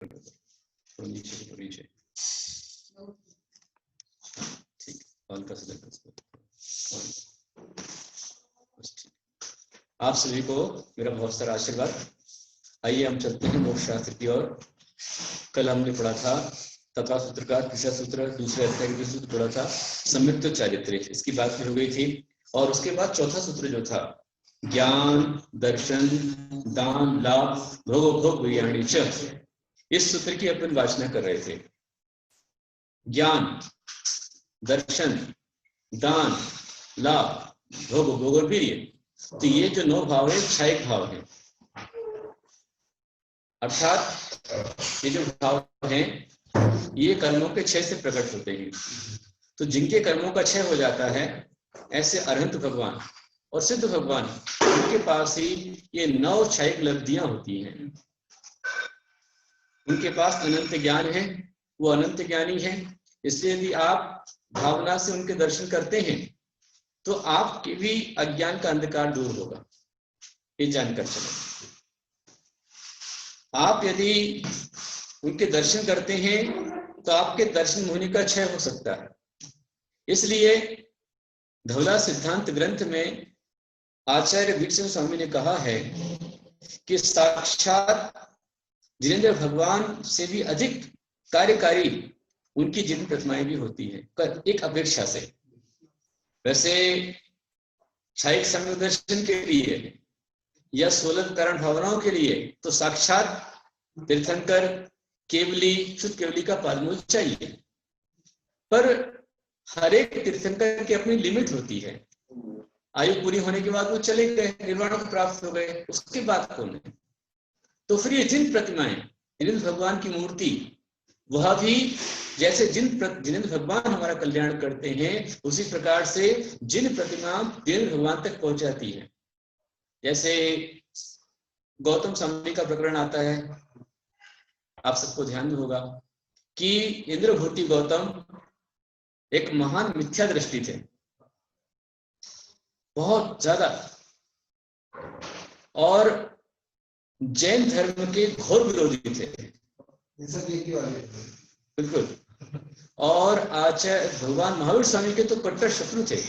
नीचे ठीक, हल्का सा आप सभी को मेरा बहुत सारा आशीर्वाद। आइए हम चलते हैं मोक्ष शास्त्र की ओर। कल हमने पढ़ा था तथा सूत्र का तीसरा सूत्र, दूसरे अध्याय का सूत्र पढ़ा था संयुक्त चारित्र्य, इसकी बात हो गई थी। और उसके बाद चौथा सूत्र जो था ज्ञान दर्शन दान लाभ भोग भोग विज्ञानी च, इस सूत्र की अपन वाचना कर रहे थे। ज्ञान दर्शन दान लाभ भोग भोग और वीर्य, तो ये जो 9 भाव है क्षयिक भाव है, अर्थात ये जो भाव हैं ये कर्मों के क्षय से प्रकट होते हैं। तो जिनके कर्मों का क्षय हो जाता है, ऐसे अरहंत भगवान और सिद्ध भगवान, उनके पास ही ये 9 क्षयिक लब्धियां होती हैं। उनके पास अनंत ज्ञान है, वो अनंत ज्ञानी है। इसलिए यदि आप भावना से उनके दर्शन करते हैं तो आपके भी अज्ञान का अंधकार दूर होगा, ये जानकर चलो। आप यदि उनके दर्शन करते हैं तो आपके दर्शन होने का क्षय हो सकता है। इसलिए धवला सिद्धांत ग्रंथ में आचार्य वीरसिंह स्वामी ने कहा है कि साक्षात जिनेंद्र भगवान से भी अधिक कार्यकारी उनकी जिन प्रतिमाएं भी होती है एक अपेक्षा से। वैसे क्षयिक सम्यक दर्शन के लिए या 16 कारण भावनाओं के लिए तो साक्षात तीर्थंकर केवली शुद्ध केवली का पालन चाहिए, पर हर एक तीर्थंकर की अपनी लिमिट होती है। आयु पूरी होने के बाद वो चले गए, निर्वाण को प्राप्त हो गए, उसके बाद कौन है? तो फिर ये जिन प्रतिमाएं जिनेंद्र भगवान की मूर्ति, वह भी जैसे जिनेंद्र भगवान हमारा कल्याण करते हैं, उसी प्रकार से जिन प्रतिमा जिनेंद्र भगवान तक पहुंचाती है। जैसे गौतम स्वामी का प्रकरण आता है, आप सबको ध्यान में होगा कि इंद्रभूति गौतम एक महान मिथ्या दृष्टि थे, बहुत ज्यादा, और जैन धर्म के घोर विरोधी थे, बिल्कुल। और आचार्य भगवान महावीर स्वामी के तो कट्टर शत्रु थे।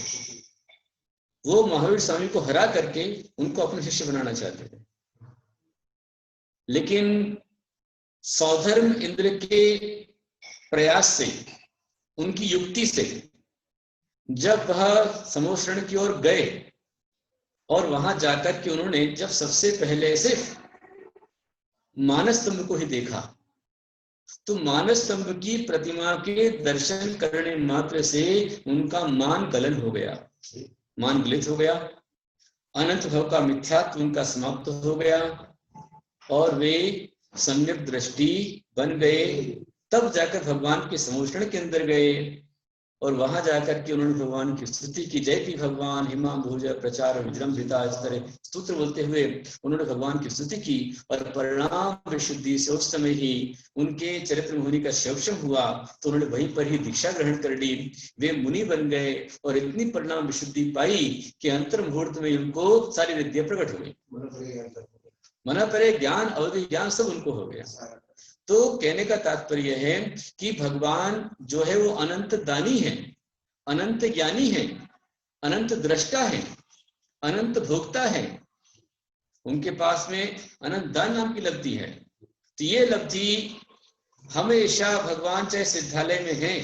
वो महावीर स्वामी को हरा करके उनको अपने शिष्य बनाना चाहते थे, लेकिन सौधर्म इंद्र के प्रयास से, उनकी युक्ति से जब वह समोषण की ओर गए और वहां जाकर के उन्होंने जब सबसे पहले सिर्फ मानस स्तंभ को ही देखा, तो मानस स्तंभ की प्रतिमा के दर्शन करने मात्र से उनका मान गलन हो गया, मान गलित हो गया, अनंत भव का मिथ्यात्व उनका समाप्त हो गया और वे सम्यक दृष्टि बन गए। तब जाकर भगवान के समोषण के अंदर गए और वहां जाकर के उन्होंने भगवान की स्तुति की, जयति भगवान हिमाम भुज प्रचार विजृंभिता, इस तरह स्तोत्र बोलते हुए उन्होंने भगवान की स्तुति की। और परिणाम विशुद्धि से उस समय ही उनके चरित्र में होने का सक्षम हुआ, तो उन्होंने वहीं पर ही दीक्षा ग्रहण कर ली, वे मुनि बन गए और इतनी परिणाम विशुद्धि पाई कि अंतर मुहूर्त में उनको सारी विद्या प्रकट हो गई। मना परे ज्ञान अवधि ज्ञान सब उनको हो गया। तो कहने का तात्पर्य है कि भगवान जो है वो अनंत दानी है, अनंत ज्ञानी है, अनंत दृष्टा है, अनंत भोक्ता है। उनके पास में अनंत दान नाम की लब्धि है। तो ये लब्धि हमेशा भगवान चाहे सिद्धालय में है।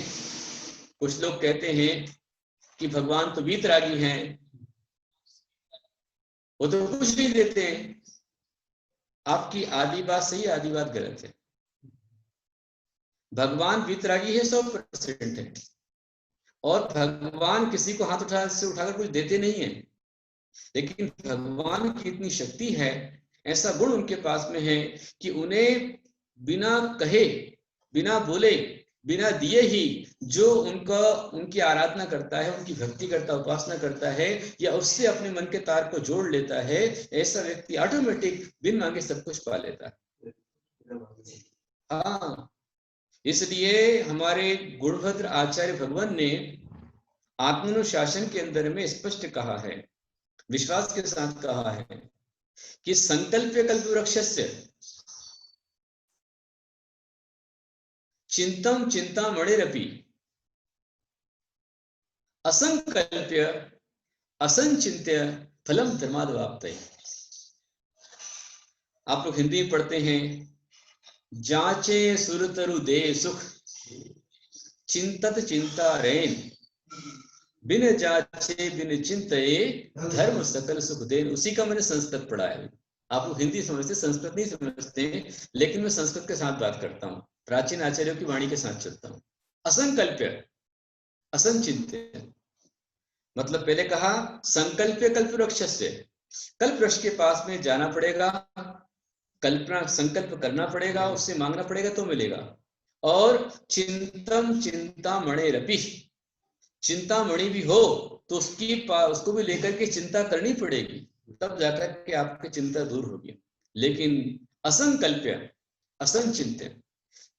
कुछ लोग कहते हैं कि भगवान तो वीतरागी हैं, वो तो कुछ नहीं देते हैं। आपकी आधी बात सही, आधी बात गलत है। भगवान वीतरागी है 100% है, और भगवान किसी को हाथ उठाकर कुछ देते नहीं है, लेकिन भगवान की इतनी शक्ति है, ऐसा गुण उनके पास में है कि उन्हें बिना कहे, बिना बोले, बिना दिए ही जो उनकी आराधना करता है, उनकी भक्ति करता है, उपासना करता है, या उससे अपने मन के तार को जोड़ लेता है, ऐसा व्यक्ति ऑटोमेटिक बिन मांगे सब कुछ पा लेता है। हाँ, इसलिए हमारे गुणभद्र आचार्य भगवान ने आत्मानुशासन के अंदर में स्पष्ट कहा है, विश्वास के साथ कहा है कि संकल्प कल्प वृक्षस्य चिंतम चिंतामणिरपि असंकल्प्य असंचिन्त्य फलम धर्मादवाप्तये। आप लोग हिंदी में पढ़ते हैं, जांचे सुरतरु दे सुख चिंतत चिंता रेन, बिन जांचे बिन चिंतये धर्म सकल सुख देन। उसी का मैंने संस्कृत पढ़ा है। आप लोग हिंदी समझते, संस्कृत नहीं समझते, लेकिन मैं संस्कृत के साथ बात करता हूँ, प्राचीन आचार्यों की वाणी के साथ चलता हूँ। असंकल्प्य असंचिन्त्य मतलब पहले कहा संकल्प्य कल्पवृक्षस्य, कल्पवृक्ष के पास में जाना पड़ेगा, कल्पना संकल्प करना पड़ेगा, उससे मांगना पड़ेगा तो मिलेगा। और चिंतम चिंतामणिरपि, चिंतामणि भी हो तो उसको भी लेकर के चिंता करनी पड़ेगी, तब जाकर के आपकी चिंता दूर होगी। लेकिन असंकल्प्य असंचिन्त्य,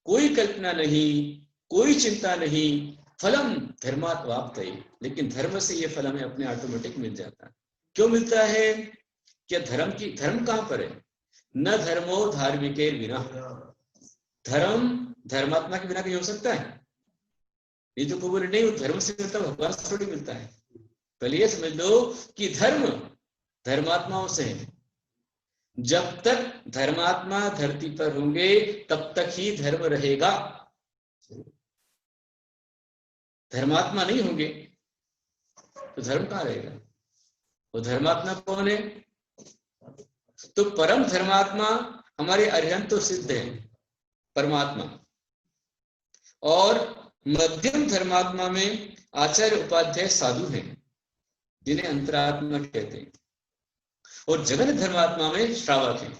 कोई कल्पना नहीं, कोई चिंता नहीं, फलम धर्मात्वाप्तये, लेकिन धर्म से ये फल हमें अपने ऑटोमेटिक मिल जाता है। क्यों मिलता है? क्या धर्म कहां पर है? न धर्मो धार्मिके बिना, धर्म धर्मात्मा के बिना कहीं हो सकता है? ये तो कोई बोले नहीं धर्म से मिलता, भगवान से थोड़ी मिलता है। पहले ये समझ लो कि धर्म धर्मात्माओं से है। जब तक धर्मात्मा धरती पर होंगे तब तक ही धर्म रहेगा। धर्मात्मा नहीं होंगे तो धर्म कहां रहेगा? वो धर्मात्मा कौन है? तो परम धर्मात्मा हमारे अरिहंत तो सिद्ध है परमात्मा, और मध्यम धर्मात्मा में आचार्य उपाध्याय साधु हैं जिन्हें अंतरात्मा कहते हैं, और जगन धर्मात्मा में श्रावक हैं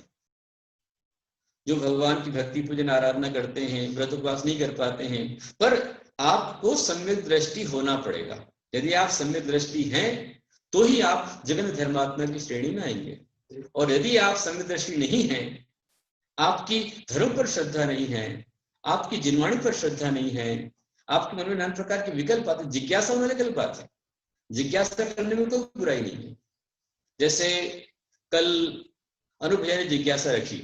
जो भगवान की भक्ति पूजन आराधना करते हैं, व्रत उपवास नहीं कर पाते हैं। पर आपको सम्यक दृष्टि होना पड़ेगा। यदि आप सम्यक दृष्टि हैं तो ही आप जगन धर्मात्मा की श्रेणी में आएंगे, और यदि आप सम्यक दृष्टि नहीं है, आपकी धर्म पर श्रद्धा नहीं है, आपकी जिनवाणी पर श्रद्धा नहीं है, आपके मन में नाना प्रकार के विकल्प आते, जिज्ञासा होने वाली बात है, जिज्ञासा करने में कोई बुराई नहीं है। जैसे कल अनुभव ने जिज्ञासा रखी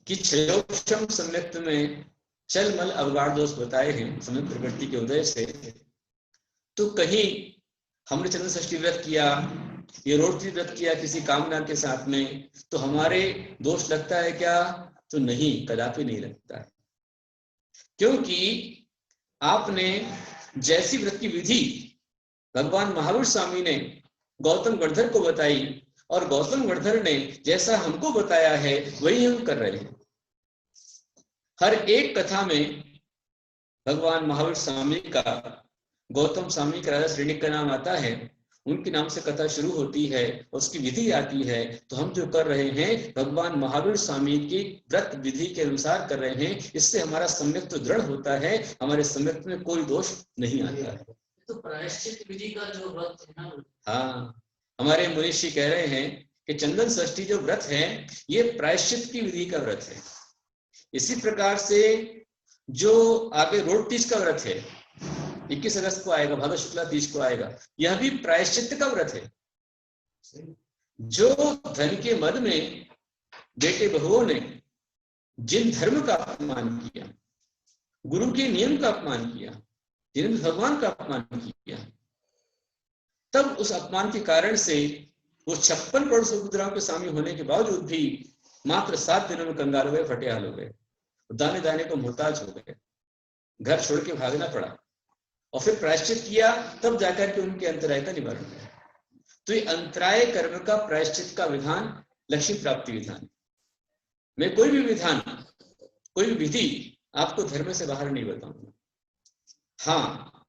कि क्षयोक्षम सम्यक्त में चल मल अवगाढ़ दोष बताए हैं सम्यक प्रकृति के उदय से, तो कहीं हमने चंद्र षष्ठी व्रत किया, ये रोटी व्रत किया किसी कामना के साथ में, तो हमारे दोष लगता है क्या? तो नहीं, कदापि नहीं लगता है। क्योंकि आपने जैसी व्रत की विधि भगवान महावीर स्वामी ने गौतम गणधर को बताई, और गौतम गणधर ने जैसा हमको बताया है वही हम कर रहे हैं। हर एक कथा में भगवान महावीर स्वामी का, गौतम स्वामी का राजा श्रेणी का नाम आता है, उनके नाम से कथा शुरू होती है, उसकी विधि आती है। तो हम जो कर रहे हैं भगवान महावीर स्वामी की व्रत विधि के अनुसार कर रहे हैं, इससे हमारा सम्यक तो दृढ़ होता है, हमारे सम्यक में कोई दोष नहीं आता है। तो प्रायश्चित विधि का जो व्रत है ना, हाँ, हमारे मुनीषी कह रहे हैं कि चंदन षष्ठी जो व्रत है ये प्रायश्चित की विधि का व्रत है। इसी प्रकार से जो आगे रोड तीज का व्रत है 21 अगस्त को आएगा, भादव शुक्ला तीज को आएगा, यह भी प्रायश्चित का व्रत है। जो धन के मद में बेटे बहुओं ने जिन धर्म का अपमान किया, गुरु के नियम का अपमान किया, जिन्होंने भगवान का अपमान किया, तब उस अपमान के कारण से वो 56 करोड़ सुपुत्राओं के स्वामी होने के बावजूद भी मात्र 7 दिनों में कंगाल हो गए, फटेहाल हो गए, दाने दाने को मोहताज हो गए, घर छोड़ के भागना पड़ा, और फिर प्रायश्चित किया, तब जाकर के उनके अंतराय का निवारण हुआ। तो ये अंतराय कर्म का प्रायश्चित का विधान लक्ष्मी प्राप्ति विधान। मैं कोई भी विधान, कोई भी विधि आपको धर्म से बाहर नहीं बताऊंगा। हाँ,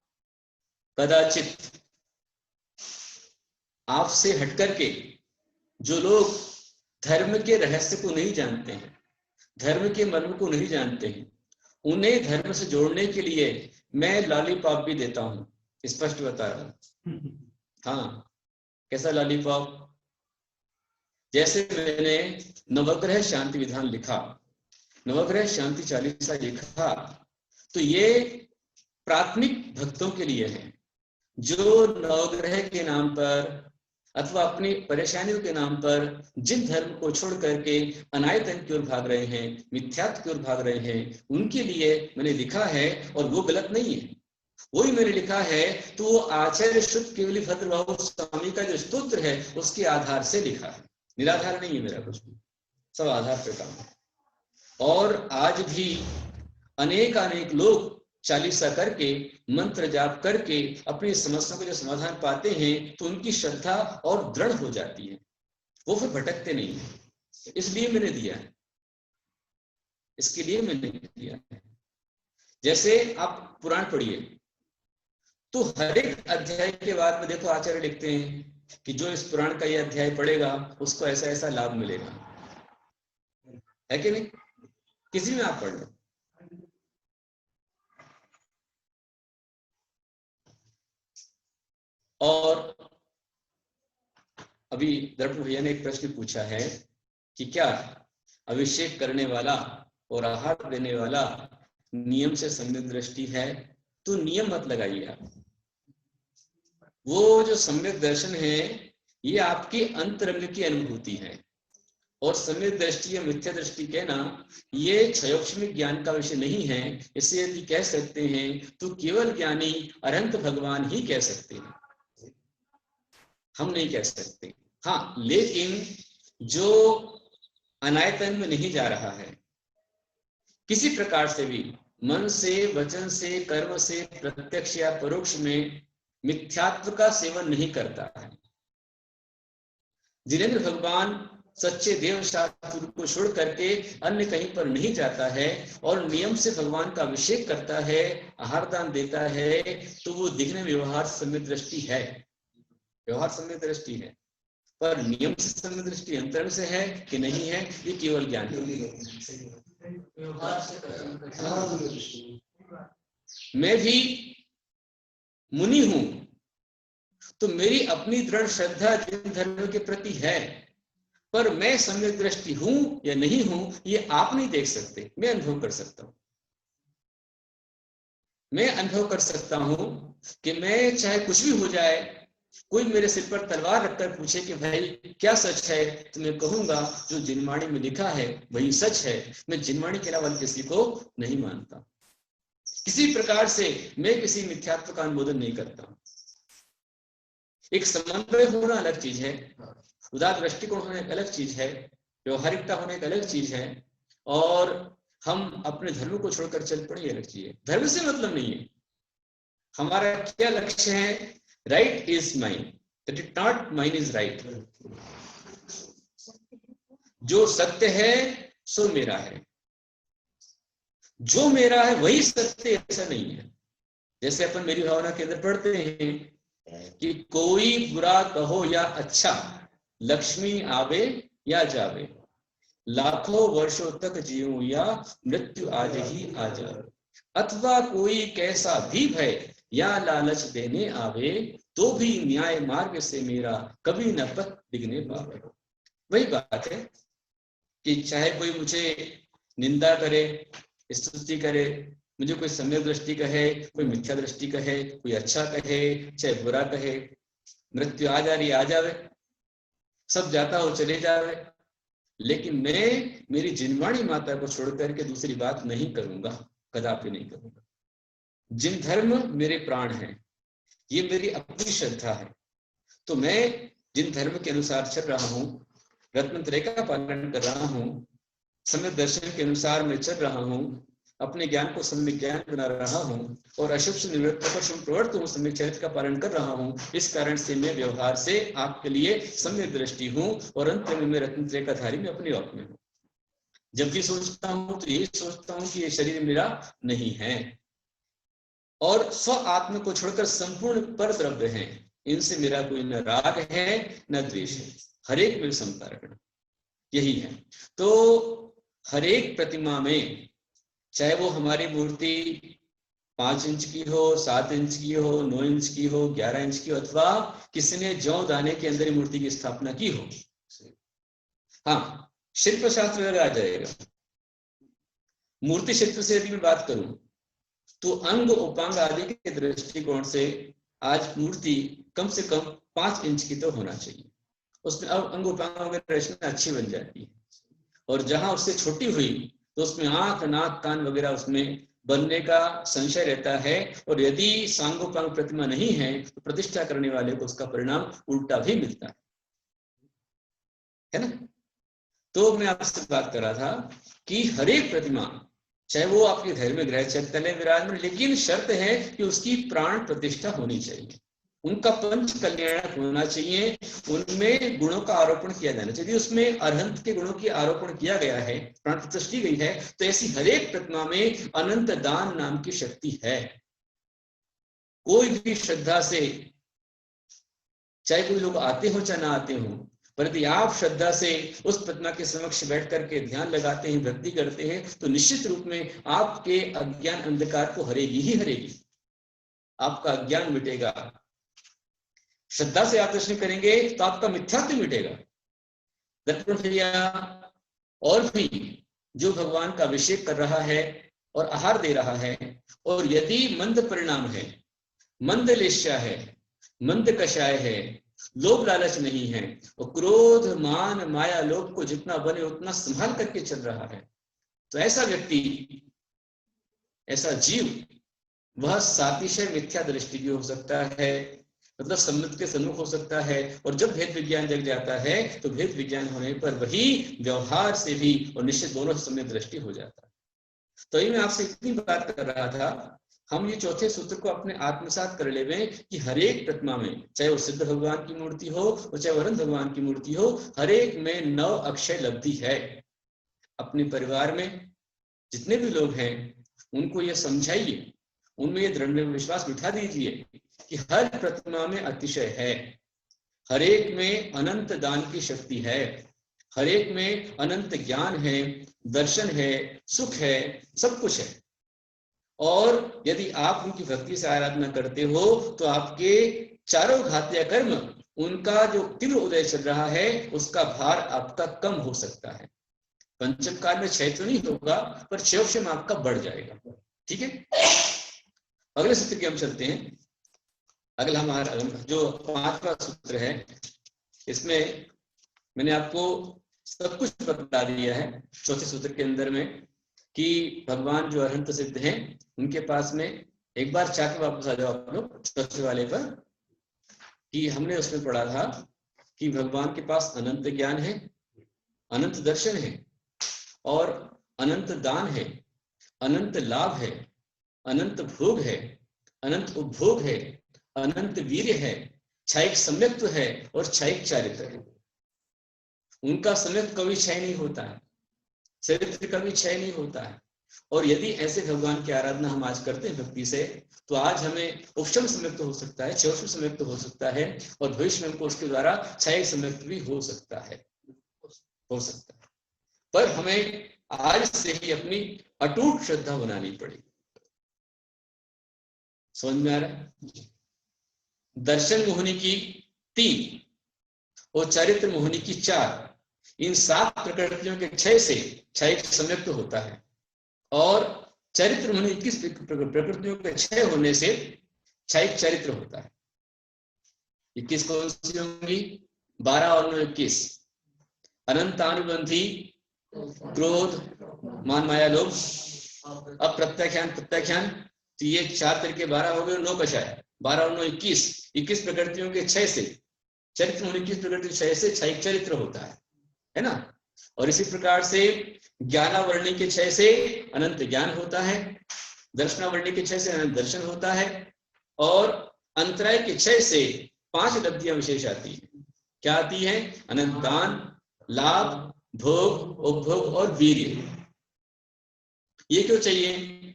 कदाचित आपसे हटकर के जो लोग धर्म के रहस्य को नहीं जानते हैं, धर्म के मर्म को नहीं जानते हैं, उन्हें धर्म से जोड़ने के लिए मैं लॉलीपॉप भी देता हूं, स्पष्ट बता रहा हूं। हाँ, कैसा लॉलीपॉप? जैसे मैंने नवग्रह शांति विधान लिखा, नवग्रह शांति चालीसा लिखा, तो ये प्राथमिक भक्तों के लिए है जो नवग्रह के नाम पर अथवा अपनी परेशानियों के नाम पर जिन धर्म को छोड़ करके अनायतन की ओर भाग रहे हैं, मिथ्यात्व की ओर भाग रहे हैं, उनके लिए मैंने लिखा है, और वो गलत नहीं है, वही मैंने लिखा है, तो वो आचार्य शुद्ध केवली भद्रबाहु स्वामी का जो स्तोत्र है उसके आधार से लिखा है, निराधार नहीं है मेरा कुछ भी, सब आधार पे काम है। और आज भी अनेक लोग चालीसा करके, मंत्र जाप करके अपनी समस्याओं का जो समाधान पाते हैं, तो उनकी श्रद्धा और दृढ़ हो जाती है, वो फिर भटकते नहीं है। इसलिए मैंने दिया है, इसके लिए मैंने दिया है। जैसे आप पुराण पढ़िए, तो हर एक अध्याय के बाद में देखो आचार्य लिखते हैं कि जो इस पुराण का ये अध्याय पढ़ेगा उसको ऐसा ऐसा लाभ मिलेगा, है कि नहीं? किसी में आप पढ़ लो। और अभी दर्पण भैया ने एक प्रश्न पूछा है कि क्या अभिषेक करने वाला और आहार देने वाला नियम से सम्यक दृष्टि है? तो नियम मत लगाइए आप, वो जो सम्यक दर्शन है ये आपकी अंतरंग की अनुभूति है, और सम्यक दृष्टि या मिथ्या दृष्टि कहना ये क्षयोक्षमिक ज्ञान का विषय नहीं है। इसे यदि कह सकते हैं तो केवल ज्ञानी अनंत भगवान ही कह सकते हैं, हम नहीं कह सकते। हाँ, लेकिन जो अनायतन में नहीं जा रहा है, किसी प्रकार से भी मन से, वचन से, कर्म से, प्रत्यक्ष या परोक्ष में मिथ्यात्व का सेवन नहीं करता है, जिनेंद्र भगवान सच्चे देव शास्त्र को छोड़ करके अन्य कहीं पर नहीं जाता है और नियम से भगवान का अभिषेक करता है, आहार दान देता है, तो वो दिखने में व्यवहार सम्यक दृष्टि है, व्यवहार सम्यक दृष्टि है, पर नियम से सम्यक दृष्टि अंतरंग से है कि नहीं है, ये केवल ज्ञान है। मैं भी मुनि हूं, तो मेरी अपनी दृढ़ श्रद्धा जिन धर्म के प्रति है, पर मैं सम्यक दृष्टि हूं या नहीं हूं ये आप नहीं देख सकते, मैं अनुभव कर सकता हूं। मैं अनुभव कर सकता हूं कि मैं चाहे कुछ भी हो जाए, कोई मेरे सिर पर तलवार रखकर पूछे कि भाई क्या सच है, तो मैं कहूंगा जो जिनवाणी में लिखा है वही सच है, मैं जिनवाणी के अलावा किसी को नहीं मानता। किसी प्रकार से मैं किसी मिथ्यात्व का अनुमोदन नहीं करता। एक समन्वय होना अलग चीज है, उदार दृष्टिकोण होना एक अलग चीज है, व्यवहारिकता होना एक अलग चीज है, और हम अपने धर्म को छोड़कर चल पड़े अलग चीज है। धर्म से मतलब नहीं है, हमारा क्या लक्ष्य है, right is mine, that is not mine is right. जो सत्य है सो मेरा है, जो मेरा है वही सत्य, ऐसा नहीं है। जैसे अपन मेरी भावना के अंदर पढ़ते हैं कि कोई बुरा कहो या अच्छा, लक्ष्मी आवे या जावे, लाखों वर्षों तक जीऊं या मृत्यु आज ही आ जाए, अथवा कोई कैसा भी भय या लालच देने आवे, तो भी न्याय मार्ग से मेरा कभी न पथ दिखने पावे। वही बात है कि चाहे कोई मुझे निंदा करे, स्तुति करे, मुझे कोई सम्यक दृष्टि कहे, कोई मिथ्या दृष्टि कहे, कोई अच्छा कहे चाहे बुरा कहे, मृत्यु आ जा रही आ जावे, सब जाता हो चले जावे, लेकिन मैं मेरी जिनवाणी माता को छोड़ करके दूसरी बात नहीं करूंगा, कदापि नहीं करूंगा। जिन धर्म मेरे प्राण हैं, ये मेरी अपनी श्रद्धा है, तो मैं जिन धर्म के अनुसार चल रहा हूं, रत्नत्रय का पालन कर रहा हूं, सम्यक दर्शन के अनुसार मैं चल रहा हूं, अपने ज्ञान को सम्यक ज्ञान बना रहा हूं, और अशुभ से निवृत्त होकर शुभ प्रवृत्त हूं, सम्यक चरित्र का पालन कर रहा हूं। इस कारण से मैं व्यवहार से आपके लिए सम्यक दृष्टि हूं, और अंत में मैं रत्नत्रय का धारी में अपने आप में हूं। जब भी सोचता हूं तो यही सोचता हूं कि ये शरीर मेरा नहीं है, और स्व आत्म को छोड़कर संपूर्ण पर द्रव्य है, इनसे मेरा कोई न राग है न द्वेष है, हर एक में समता रखना, यही है। तो हर एक प्रतिमा में, चाहे वो हमारी मूर्ति 5 इंच की हो, 7 इंच की हो, 9 इंच की हो, 11 इंच की हो, अथवा किसी ने जौ दाने के अंदर मूर्ति की स्थापना की हो, हाँ शिल्प शास्त्र आ जाएगा। मूर्ति शिल्प से यदि मैं बात करूं तो अंग उपांग आदि के दृष्टिकोण से आज मूर्ति कम से कम 5 इंच की तो होना चाहिए, उसमें अब अंग उपांगों की रचना अच्छी बन जाती है। और जहां उससे छोटी हुई तो उसमें आंख, नाक, कान वगैरह उसमें बनने का संशय रहता है। और यदि सांगोपांग प्रतिमा नहीं है तो प्रतिष्ठा करने वाले को उसका परिणाम उल्टा भी मिलता है ना। तो मैं आपसे बात कर रहा था कि हर एक प्रतिमा, चाहे वो आपके घर में ग्रह चैतन्य विराजमान, लेकिन शर्त है कि उसकी प्राण प्रतिष्ठा होनी चाहिए, उनका पंच कल्याणक होना चाहिए, उनमें गुणों का आरोपण किया जाना चाहिए। यदि उसमें अरहंत के गुणों की आरोपण किया गया है, प्राण प्रतिष्ठा की गई है, तो ऐसी हर एक प्रतिमा में अनंत दान नाम की शक्ति है। कोई भी श्रद्धा से, चाहे कोई लोग आते हो चाहे ना आते हो, पर यदि आप श्रद्धा से उस प्रतिमा के समक्ष बैठ करके ध्यान लगाते हैं, भक्ति करते हैं, तो निश्चित रूप में आपके अज्ञान अंधकार को हरेगी ही हरेगी, आपका अज्ञान मिटेगा। श्रद्धा से आप दर्शन करेंगे तो आपका मिथ्यात्व मिटेगा। दर्पण क्रिया और भी जो भगवान का अभिषेक कर रहा है और आहार दे रहा है, और यदि मंद परिणाम है, मंद लेश्या है, मंद कषाय है, लोभ लालच नहीं है, और क्रोध मान माया लोभ को जितना बने उतना संभाल करके चल रहा है, तो ऐसा व्यक्ति, ऐसा जीव, वह सातिशय मिथ्या दृष्टि भी हो सकता है, मतलब सम्मत के सम्मुख हो सकता है। और जब भेद विज्ञान जग जाता है तो भेद विज्ञान होने पर वही व्यवहार से भी और निश्चित दोनों से सम्यक दृष्टि हो जाता है। तो ये मैं आपसे इतनी बात कर रहा था, हम ये चौथे सूत्र को अपने आत्मसात कर लेवे कि हर एक प्रतिमा में, चाहे वो सिद्ध भगवान की मूर्ति हो और चाहे वरुण भगवान की मूर्ति हो, हर एक में 9 अक्षय लब्धि है। अपने परिवार में जितने भी लोग हैं उनको ये समझाइए, उनमें ये दृढ़ विश्वास बिठा दीजिए कि हर प्रतिमा में अतिशय है, हर एक में अनंत दान की शक्ति है, हर एक में अनंत ज्ञान है, दर्शन है, सुख है, सब कुछ है। और यदि आप उनकी भक्ति से आराधना करते हो तो आपके चारों घातीय कर्म, उनका जो तीव्र उदय चल रहा है, उसका भार आपका कम हो सकता है। पंचम काल में क्षय तो नहीं होगा, पर क्षय आपका बढ़ जाएगा। ठीक है, अगले सूत्र की हम चलते हैं। अगला हमारा जो 5वां सूत्र है, इसमें मैंने आपको सब कुछ बता दिया है चौथे सूत्र के अंदर में, कि भगवान जो अरहंत सिद्ध हैं उनके पास में, एक बार चाके वापस आ जाओ आप लोग चौथे वाले पर, कि हमने उसमें पढ़ा था कि भगवान के पास अनंत ज्ञान है, अनंत दर्शन है, और अनंत दान है, अनंत लाभ है, अनंत भोग है, अनंत उपभोग है, अनंत वीर्य है, क्षयिक सम्यक्त्व है और क्षयिक चारित्र है। उनका सम्यक्त्व कभी क्षय नहीं होता है, चरित्र कभी क्षय नहीं होता है। और यदि ऐसे भगवान की आराधना हम आज करते हैं भक्ति से, तो आज हमें उपशम सम्यक्त्व हो सकता है, क्षयिक सम्यक्त्व हो सकता है, और भविष्य में हमको उसके द्वारा क्षयिक सम्यक्त्व भी हो सकता है। पर हमें आज से ही अपनी अटूट श्रद्धा बनानी पड़ेगी। समझ में आ रहा है? दर्शन मोहनी की 3 और चारित्र मोहनी की 4, इन 7 प्रकृतियों के क्षय से क्षयिक सम्यक्त्व होता है, और चरित्र मोहनी 21 प्रकृतियों के क्षय होने से क्षयिक चरित्र होता है। 21 कौन सी होंगी? 12 और 9 21। अनंतानुबंधी क्रोध, मान माया लोभ, अप्रत्याख्यान प्रत्याख्यान, तो ये 4 तरीके 12 हो गए, 9 कषाय, 12 और 9 21। 21 प्रकृतियों के क्षय से चरित्र होने की प्रकृति क्षय से क्षयिक चरित्र होता है ना। और इसी प्रकार से ज्ञानावरणी के क्षय से अनंत ज्ञान होता है, दर्शनावरणी के क्षय से अनंत दर्शन होता है, और अंतराय के क्षय से 5 लब्धियां विशेष आती है। क्या आती है? अनंत दान, लाभ, भोग, उपभोग और वीर्य। ये क्यों चाहिए?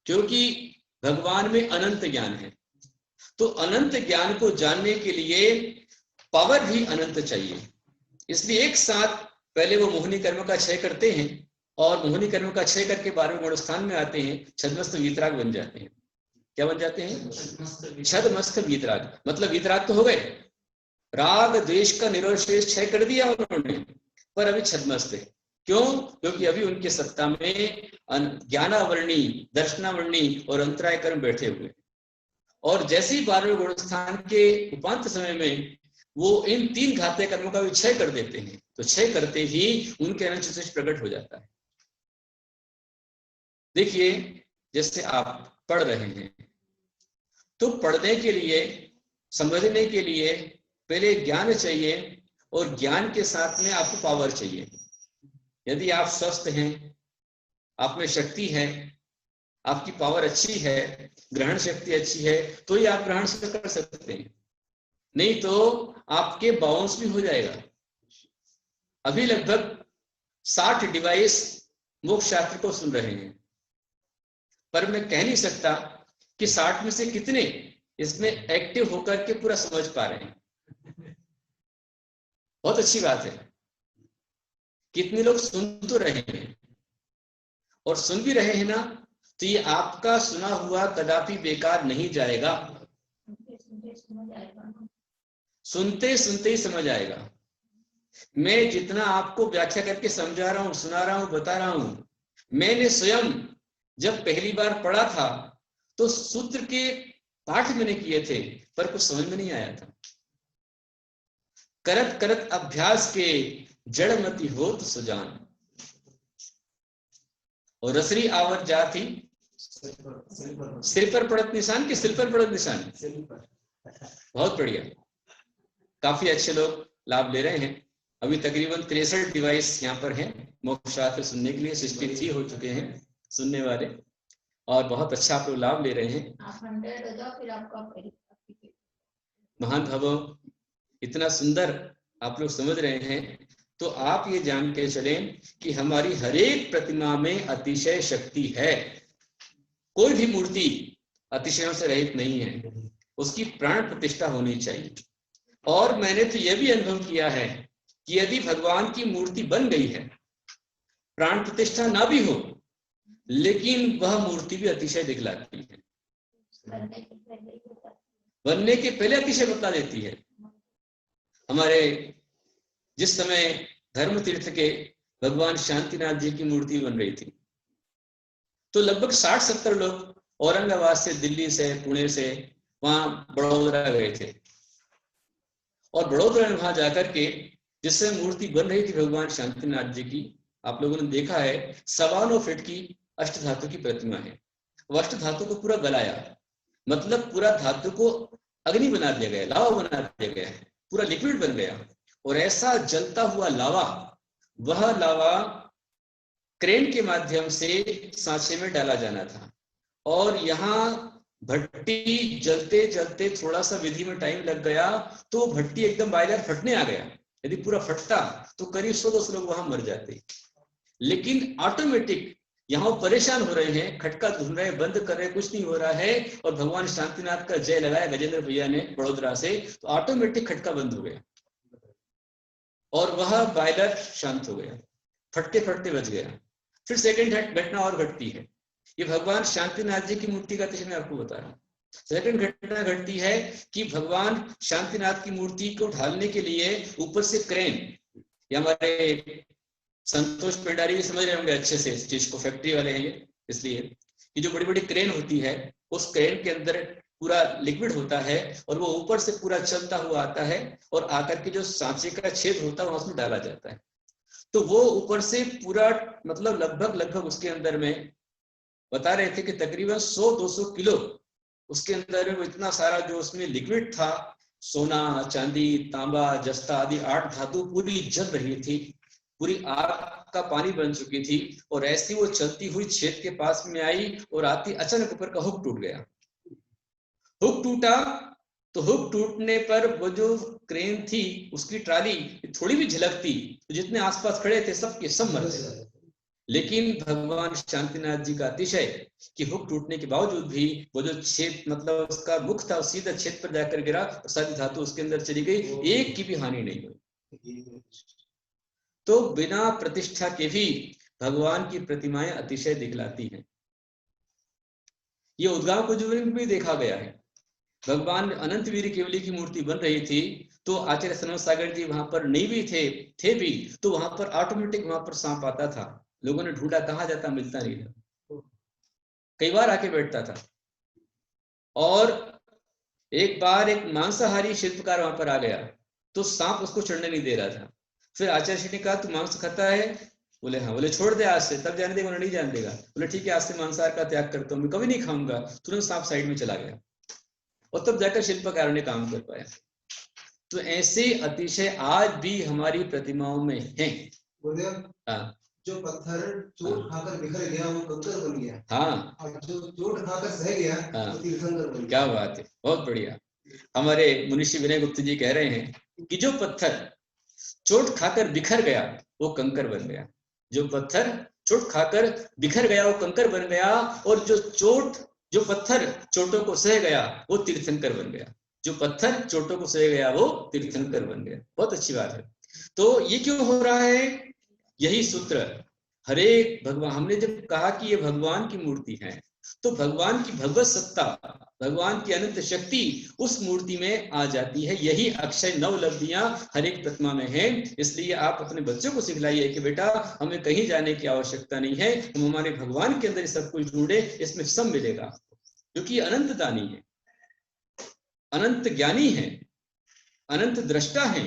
क्योंकि भगवान में अनंत ज्ञान है, तो अनंत ज्ञान को जानने के लिए पावर भी अनंत चाहिए। इसलिए एक साथ पहले वो मोहनी कर्म का क्षय करते हैं, और मोहनी कर्म का क्षय करके 12वें गुण स्थान में आते हैं, छद्मस्थ वीतराग बन जाते हैं। क्या बन जाते हैं? छद्मस्थ वीतराग, मतलब वीतराग तो हो गए, राग द्वेष का निरवशेष क्षय कर दिया उन्होंने, पर अभी छद्मस्थ है। क्यों? क्योंकि अभी उनके सत्ता में ज्ञानावरणी, दर्शनावरणी और अंतराय कर्म बैठे हुए। और जैसे ही 12वें गुण स्थान के उपांत समय में वो इन 3 घातक कर्मों का भी क्षय कर देते हैं। तो क्षय करते ही उनके अनंत चतुष्ट प्रकट हो जाता है। देखिए, जैसे आप पढ़ रहे हैं तो पढ़ने के लिए, समझने के लिए पहले ज्ञान चाहिए, और ज्ञान के साथ में आपको पावर चाहिए। यदि आप स्वस्थ हैं, आप में शक्ति है, आपकी पावर अच्छी है, ग्रहण शक्ति अच्छी है, तो ही आप ग्रहण से कर सकते हैं, नहीं तो आपके बाउंस भी हो जाएगा। अभी लगभग 60 डिवाइस मोक्ष शास्त्र को सुन रहे हैं, पर मैं कह नहीं सकता कि 60 में से कितने इसमें एक्टिव होकर के पूरा समझ पा रहे हैं। बहुत अच्छी बात है, कितने लोग सुन तो रहे हैं, और सुन भी रहे हैं ना, तो ये आपका सुना हुआ कदापि बेकार नहीं जाएगा। सुनते सुनते ही समझ आएगा। मैं जितना आपको व्याख्या करके समझा रहा हूं, सुना रहा हूं, बता रहा हूं, मैंने स्वयं जब पहली बार पढ़ा था तो सूत्र के पाठ मैंने किए थे, पर कुछ समझ में नहीं आया था। करत करत अभ्यास के जड़मति होत सुजान, और रसरी आवत जाती सिर पर पड़त निशान के सिर पर पड़त निशान। बहुत बढ़िया, काफी अच्छे लोग लाभ ले रहे हैं। अभी तकरीबन 63 डिवाइस यहाँ पर हैं मोक्ष शास्त्र सुनने के लिए। 63 हो चुके हैं सुनने वाले, और बहुत अच्छा आप लोग लाभ ले रहे हैं। महान भवो, इतना सुंदर आप लोग समझ रहे हैं, तो आप ये जान के चलें कि हमारी हर एक प्रतिमा में अतिशय शक्ति है। कोई भी मूर्ति अतिशयों से रहित नहीं है, उसकी प्राण प्रतिष्ठा होनी चाहिए। और मैंने तो यह भी अनुभव किया है कि यदि भगवान की मूर्ति बन गई है, प्राण प्रतिष्ठा ना भी हो, लेकिन वह मूर्ति भी अतिशय दिखलाती है। बनने के पहले अतिशय बता देती है। हमारे जिस समय धर्म तीर्थ के भगवान शांतिनाथ जी की मूर्ति बन रही थी, तो लगभग 60-70 लोग औरंगाबाद से, दिल्ली से, पुणे से वहां बड़ौदा गए थे, और बड़ौदा में वहां जाकर के जिस समय मूर्ति बन रही थी भगवान शांतिनाथ जी की, आप लोगों ने देखा है 9.25 फीट की अष्टधातु की प्रतिमा है। वो अष्टधातु को पूरा गलाया, मतलब पूरा धातु को अग्नि बना दिया गया, लावा बना दिया गया, पूरा लिक्विड बन गया। और ऐसा जलता हुआ लावा, वह लावा क्रेन के माध्यम से सांचे में डाला जाना था, और यहाँ भट्टी जलते जलते थोड़ा सा विधि में टाइम लग गया, तो भट्टी एकदम बायलर फटने आ गया। यदि पूरा फटता तो करीब 100-200 लोग वहां मर जाते। लेकिन ऑटोमेटिक यहाँ परेशान हो रहे हैं, खटका ढूंढ रहे, बंद कर रहे, कुछ नहीं हो रहा है, और भगवान शांतिनाथ का जय लगाया गजेंद्र भैया ने बड़ोदरा से, तो ऑटोमेटिक खटका बंद हो गया और वह बायलर शांत हो गया, फटते फटते बच गया। फिर सेकंड घटना और घटती है। ये भगवान शांतिनाथ जी की मूर्ति का मैं आपको बता रहा हूँ। सेकंड घटना घटती है कि भगवान शांतिनाथ की मूर्ति को ढालने के लिए ऊपर से क्रेन, या हमारे संतोष पेंडारी भी समझ रहे होंगे अच्छे से इस चीज को, फैक्ट्री वाले हैं ये, इसलिए कि जो बड़ी बड़ी क्रेन होती है, उस क्रेन के अंदर पूरा लिक्विड होता है, और वो ऊपर से पूरा चलता हुआ आता है, और आकर के जो सांचे का छेद होता है उसमें डाला जाता है। तो वो ऊपर से पूरा, मतलब लगभग उसके अंदर में बता रहे थे कि तकरीबन 100-200 किलो उसके अंदर में, वो इतना सारा जो उसमें लिक्विड था, सोना, चांदी, तांबा, जस्ता आदि 8 धातु पूरी जल रही थी, पूरी आग का पानी बन चुकी थी। और ऐसी वो चलती हुई छेद के पास में आई, और आती अचानक ऊपर का हुक टूट गया। हुक टूटा तो हुक टूटने पर वो जो क्रेन थी उसकी ट्राली थोड़ी भी झलकती तो जितने आसपास खड़े थे सबके सब मर गए। लेकिन भगवान शांतिनाथ जी का अतिशय कि हुक टूटने के बावजूद भी वो जो छेद, मतलब उसका मुख था, सीधा छेद पर जाकर गिरा और सारी धातु उसके अंदर चली गई, एक की भी हानि नहीं हुई। तो बिना प्रतिष्ठा के भी भगवान की प्रतिमाएं अतिशय दिखलाती हैं। ये उद्गाव कुंज में भी देखा गया है। भगवान अनंत वीर केवली की मूर्ति बन रही थी, तो आचार्य सनत सागर जी वहां पर नहीं भी थे भी, तो वहां पर ऑटोमेटिक वहां पर सांप आता था। लोगों ने ढूंढा, कहाँ जाता, मिलता नहीं था, कई बार आके बैठता था। और एक बार एक मांसाहारी शिल्पकार वहां पर आ गया, तो सांप उसको चढ़ने नहीं दे रहा था। फिर आचार्य श्री ने कहा तू मांस खाता है? बोले हाँ। बोले छोड़ दे आज से। तब जाने देगा? नहीं जाने देगा। बोले ठीक है, आज से मांसाहार का त्याग करता हूँ, मैं कभी नहीं खाऊंगा। तुरंत सांप साइड में चला गया और तब जाकर शिल्पकार ने काम कर पाया। तो ऐसे अतिशय आज भी हमारी प्रतिमाओं में हैं। हाँ, जो पत्थर चोट खाकर बिखर गया वो कंकर बन गया। हाँ, और जो चोट खाकर सह गया वो तीर्थंकर बन गया। क्या बात है, बहुत बढ़िया। हमारे मुनिषी विनय गुप्त जी कह रहे हैं कि जो पत्थर चोट खाकर बिखर गया वो कंकर बन गया। जो पत्थर चोट खाकर बिखर गया वो कंकर बन गया, और जो पत्थर चोटों को सह गया वो तीर्थंकर बन गया। जो पत्थर चोटों को सह गया वो तीर्थंकर बन गया। बहुत अच्छी बात है। तो ये क्यों हो रहा है? यही सूत्र हरे भगवान, हमने जब कहा कि ये भगवान की मूर्ति है, तो भगवान की भगवत सत्ता, भगवान की अनंत शक्ति उस मूर्ति में आ जाती है। यही अक्षय नवलब्धियां हर एक प्रतिमा में है। इसलिए आप अपने बच्चों को सिखलाइए कि बेटा हमें कहीं जाने की आवश्यकता नहीं है, हम हमारे भगवान के अंदर सब कुछ ढूंढे, इसमें सब मिलेगा, क्योंकि अनंत दानी है, अनंत ज्ञानी है, अनंत दृष्टा है,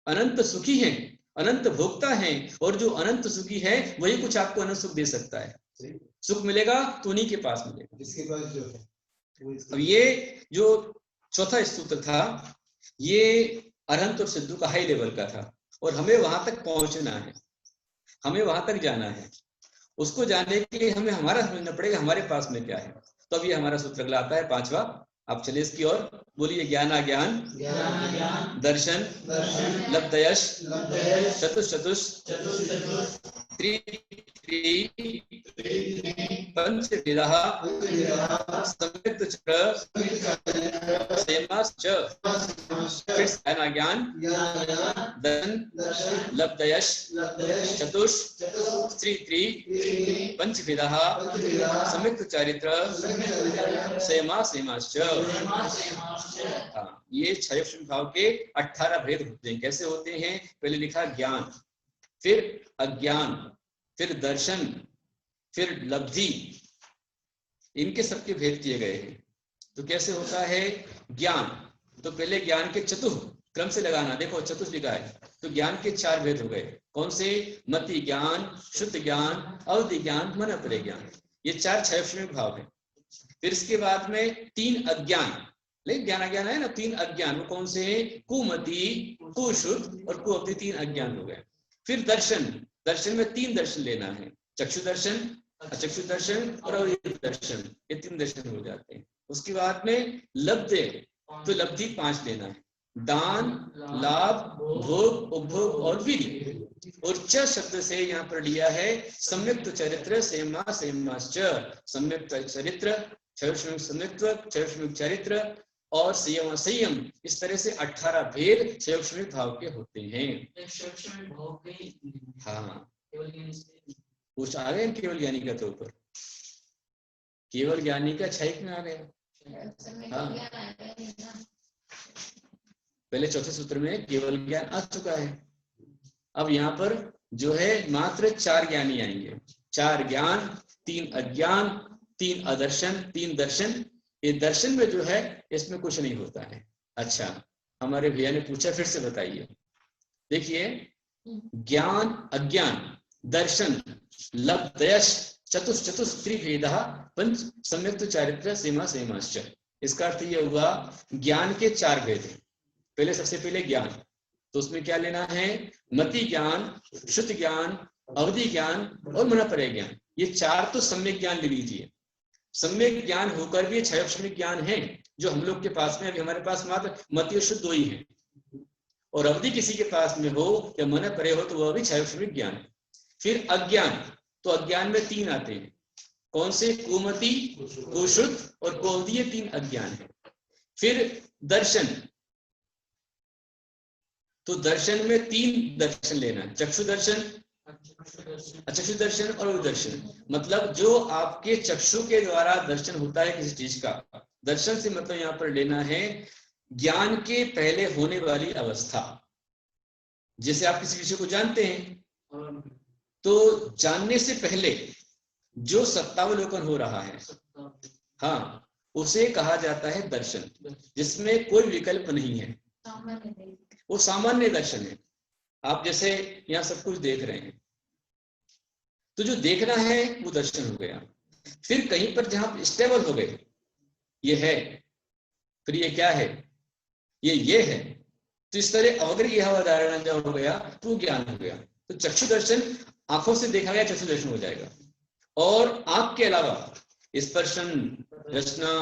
अनंत सुखी है, अनंत भोक्ता है। और जो अनंत सुखी है वही कुछ आपको अनंत सुख दे सकता है। सुख मिलेगा तो उन्हीं के पास मिलेगा, जिसके पास जो है। अब ये जो चौथा स्तोत्र था ये अरहंत और सिद्धू का हाई लेवल का था, और हमें वहां तक पहुंचना है, हमें वहां तक जाना है। उसको जानने के लिए हमें हमारा समझना पड़ेगा हमारे पास में क्या है। तो अब ये हमारा सूत्र अगला आता है 5वां। आप चलिए इसकी ओर, बोलिए ज्ञानाज्ञान दर्शन लब्धयश चतुष पंचविधः सम्यक् ज्ञान दर्शन लब्धयश चतुष पंचविधः सम्यक् चारित्र सेमाश्च। ये 6 भाव के 18 भेद होते हैं। कैसे होते हैं? पहले लिखा ज्ञान, फिर अज्ञान, फिर दर्शन, फिर लब्धि, इनके सबके भेद किए गए हैं। तो कैसे होता है ज्ञान? तो पहले ज्ञान के चतुः क्रम से लगाना, देखो चतुर्थ लिखा है, तो ज्ञान के 4 भेद हो गए। कौन से? मति ज्ञान, शुद्ध ज्ञान, अवधि ज्ञान, मन अपरे ज्ञान। ये 4 6 भाव है। फिर इसके बाद में 3 अज्ञान, लेकिन ज्ञान अज्ञान है ना, 3 अज्ञान, वो कौन से? कुमति, कुशुद्ध और कुअवधि, 3 अज्ञान हो गए। फिर दर्शन, दर्शन में 3 दर्शन लेना है, चक्षु दर्शन, अचक्षु दर्शन और अवधि दर्शन, ये 3 दर्शन हो जाते हैं। उसके बाद में लब्धे, तो लब्धि 5 लेना है, दान, लाभ, भोग, उपभोग और विधि। और च शब्द से यहाँ पर लिया है सम्यक्त चरित्र सेमाश्च। सम्यक्त चरित्र, सम्यक्त चरित्र और संयम, इस तरह से 18 भेद 6 भाव के होते हैं। हाँ, कुछ आ गए केवल ज्ञानी का, तो ऊपर केवल ज्ञानी का 6 में आ गया। हाँ, पहले चौथे सूत्र में केवल ज्ञान आ चुका है। अब यहाँ पर जो है मात्र 4 ज्ञानी आएंगे, 4 ज्ञान, 3 अज्ञान, 3 अदर्शन, 3 दर्शन। ये दर्शन में जो है इसमें कुछ नहीं होता है। अच्छा, हमारे भैया ने पूछा, फिर से बताइए। देखिए, ज्ञान, अज्ञान, दर्शन, लब्धयश, चतुस्त्रिभेदः पंच सम्यक्त चारित्र सेमाश्च। इसका अर्थ ये हुआ ज्ञान के 4 भेद हैं। पहले सबसे पहले ज्ञान, तो उसमें क्या लेना है? मति ज्ञान, शुद्ध ज्ञान, अवधि ज्ञान और मनपरय ज्ञान। ये 4 तो सम्यक ज्ञान ले लीजिए। सम्यक ज्ञान होकर भी 6 ज्ञान है जो हम लोग के पास में, अभी हमारे पास मात्र मति और शुद्ध 2 ही है। और अवधि किसी के पास में हो या मनपरय हो तो वह भी 6 ज्ञान है। फिर अज्ञान, तो अज्ञान में 3 आते हैं। कौन से? कुमति, कुशुद्ध और कुअवधि, ये 3 अज्ञान है। फिर दर्शन, तो दर्शन में 3 दर्शन लेना है, चक्षु दर्शन, अचक्षु दर्शन और अविदर्शन। मतलब जो आपके चक्षु के द्वारा दर्शन होता है किसी चीज का, दर्शन से मतलब यहाँ पर लेना है ज्ञान के पहले होने वाली अवस्था। जैसे आप किसी विषय को जानते हैं, तो जानने से पहले जो सत्तावलोकन हो रहा है, हाँ, उसे कहा जाता है दर्शन, जिसमें कोई विकल्प नहीं है। वो सामान्य दर्शन है। आप जैसे यहाँ सब कुछ देख रहे हैं, तो जो देखना है वो दर्शन हो गया। फिर कहीं पर जहां स्टेबल हो गए, ये है, फिर ये क्या है, ये है, तो इस तरह अगर यह अवधारणा जब हो गया तो ज्ञान हो गया। तो चक्षु दर्शन आंखों से देखा गया चक्षु दर्शन हो जाएगा। और आंख के अलावा स्पर्शन, रचना,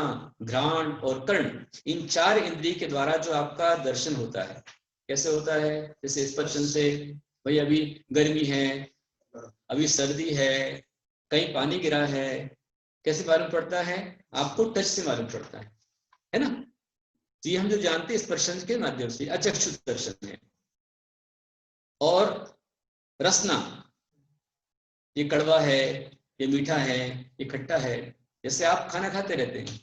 घ्राण और कर्ण, इन 4 इंद्रिय के द्वारा जो आपका दर्शन होता है, कैसे होता है? जैसे स्पर्शन से, भाई अभी गर्मी है, अभी सर्दी है, कहीं पानी गिरा है, कैसे मालूम पड़ता है? आपको टच से मालूम पड़ता है ना? तो ये हम जो जानते हैं स्पर्शन के माध्यम से, अचक्षु दर्शन है। और रसना, ये कड़वा है, ये मीठा है, ये खट्टा है। जैसे आप खाना खाते रहते हैं,